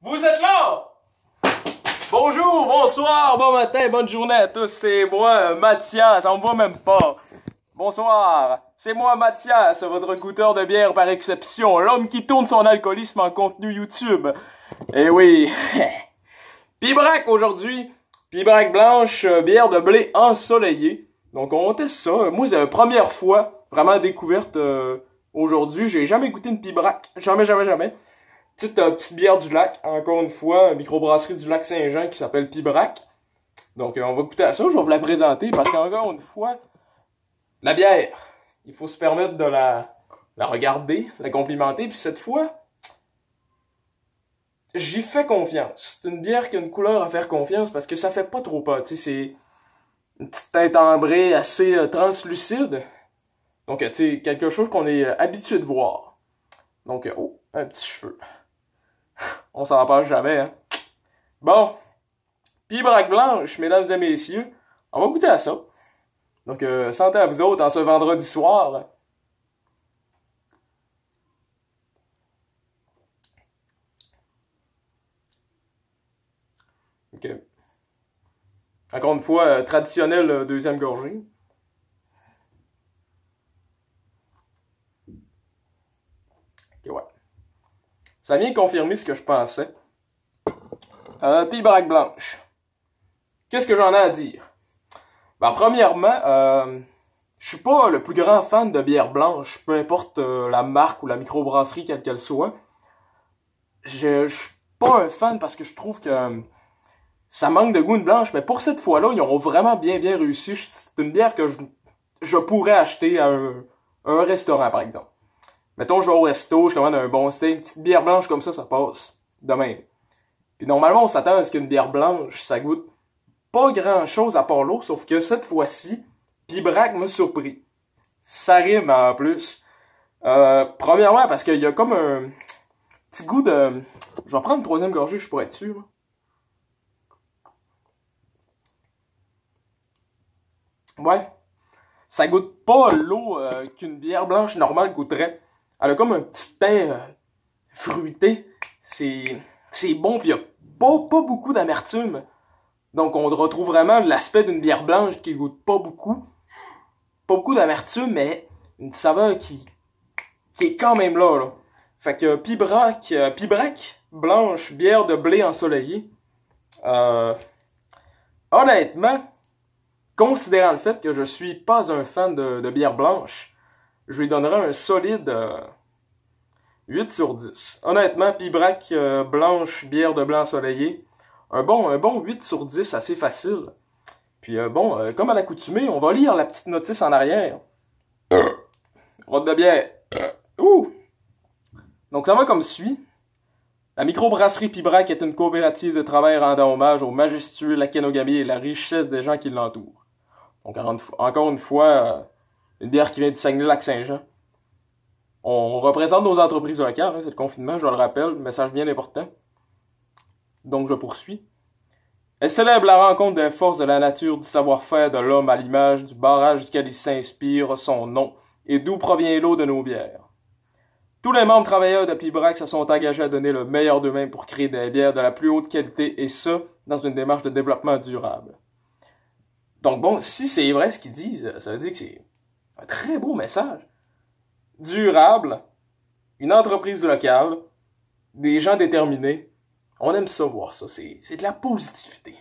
Vous êtes là! Bonjour, bonsoir, bon matin, bonne journée à tous, c'est moi, Mathias, on me voit même pas. Bonsoir, c'est moi, Mathias, votre goûteur de bière par exception, l'homme qui tourne son alcoolisme en contenu YouTube. Eh oui, Pibrac aujourd'hui, Pibrac blanche, bière de blé ensoleillée. Donc on teste ça, moi c'est la première fois, vraiment découverte aujourd'hui, j'ai jamais goûté une Pibrac, jamais. Petite bière du lac, encore une fois, microbrasserie du lac Saint-Jean qui s'appelle Pibrac. Donc on va goûter à ça, je vais vous la présenter parce qu'encore une fois, la bière, il faut se permettre de la regarder, la complimenter, puis cette fois, j'y fais confiance. C'est une bière qui a une couleur à faire confiance parce que ça fait pas trop pas, tu sais, c'est une petite teinte ambrée assez translucide. Donc tu sais, quelque chose qu'on est habitué de voir. Donc, oh, un petit cheveu. On s'en passe jamais, hein. Bon, Pibrac blanche, mesdames et messieurs, on va goûter à ça. Donc, santé à vous autres en ce vendredi soir. Ok. Encore une fois, traditionnelle deuxième gorgée. Ok, ouais. Ça vient confirmer ce que je pensais. Pibrac blanche. Qu'est-ce que j'en ai à dire? Ben, premièrement, je suis pas le plus grand fan de bière blanche, peu importe la marque ou la microbrasserie quelle qu'elle soit. Je suis pas un fan parce que je trouve que ça manque de goût une blanche, mais pour cette fois-là, ils ont vraiment bien réussi. C'est une bière que je pourrais acheter à un restaurant, par exemple. Mettons, je vais au resto, je commande un bon steak, une petite bière blanche comme ça passe de même. Puis normalement, on s'attend à ce qu'une bière blanche, ça goûte pas grand-chose à part l'eau, sauf que cette fois-ci, Pibrac m'a surpris. Ça rime en plus. Premièrement, parce qu'il y a comme un petit goût de... Je vais prendre une troisième gorgée, je pourrais être sûr. Ouais. Ça goûte pas l'eau qu'une bière blanche normale goûterait. Elle a comme un petit teint fruité. C'est bon, pis y a pas beaucoup d'amertume. Donc on retrouve vraiment l'aspect d'une bière blanche qui goûte pas beaucoup. Pas beaucoup d'amertume, mais une saveur qui est quand même là. Fait que Pibrac blanche, bière de blé ensoleillé. Honnêtement, considérant le fait que je suis pas un fan de bière blanche, je lui donnerais un solide 8 sur 10. Honnêtement, Pibrac blanche, bière de blé ensoleillé, un bon 8 sur 10, assez facile. Puis comme à l'accoutumée, on va lire la petite notice en arrière. Rote de bière. Ouh! Donc ça va comme suit. La microbrasserie Pibrac est une coopérative de travail rendant hommage au majestueux Lakenogami et la richesse des gens qui l'entourent. Donc encore une fois, une bière qui vient du Saguenay-Lac-Saint-Jean. On représente nos entreprises locales, hein, c'est le confinement, je le rappelle, message bien important. Donc je poursuis. Elle célèbre la rencontre des forces de la nature, du savoir-faire de l'homme à l'image du barrage duquel il s'inspire son nom et d'où provient l'eau de nos bières. Tous les membres travailleurs de Pibrac se sont engagés à donner le meilleur d'eux-mêmes pour créer des bières de la plus haute qualité et ça, dans une démarche de développement durable. Donc bon, si c'est vrai ce qu'ils disent, ça veut dire que c'est un très beau message. Durable, une entreprise locale, des gens déterminés. On aime ça voir ça, c'est de la positivité.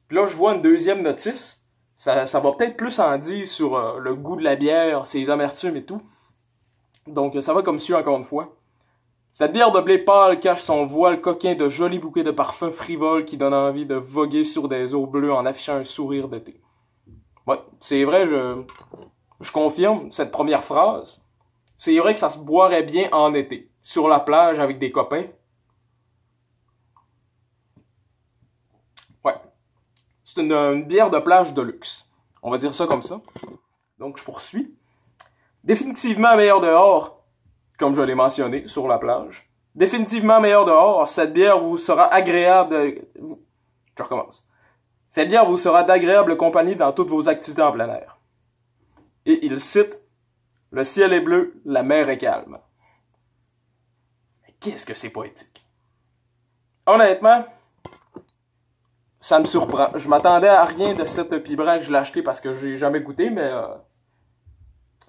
Puis là, je vois une deuxième notice. Ça va peut-être plus en dire sur le goût de la bière, ses amertumes et tout. Donc ça va comme suit encore une fois. Cette bière de blé pâle cache son voile coquin de jolis bouquets de parfums frivoles qui donnent envie de voguer sur des eaux bleues en affichant un sourire d'été. Ouais, c'est vrai, je confirme cette première phrase. C'est vrai que ça se boirait bien en été, sur la plage avec des copains. Ouais, c'est une bière de plage de luxe. On va dire ça comme ça. Donc je poursuis. Définitivement meilleur dehors, comme je l'ai mentionné, sur la plage. Définitivement meilleur dehors, cette bière vous sera agréable Je recommence. Cette bière vous sera d'agréable compagnie dans toutes vos activités en plein air. Et il cite « Le ciel est bleu, la mer est calme ». Mais qu'est-ce que c'est poétique? honnêtement, ça me surprend. Je m'attendais à rien de cette Pibrac. Je l'ai acheté parce que j'ai jamais goûté, mais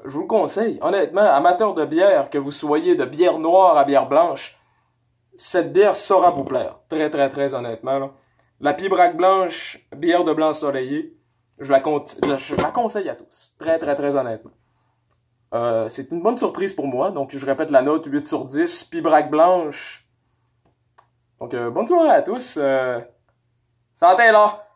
je vous le conseille. Honnêtement, amateur de bière, que vous soyez de bière noire à bière blanche, cette bière saura vous plaire. Très, très, très honnêtement. Là. La Pibrac blanche, bière de blanc ensoleillé, je la conseille à tous. Très, très, très honnêtement. C'est une bonne surprise pour moi. Donc, je répète la note 8 sur 10. Pibrac blanche. Donc, bonne soirée à tous. Santé là!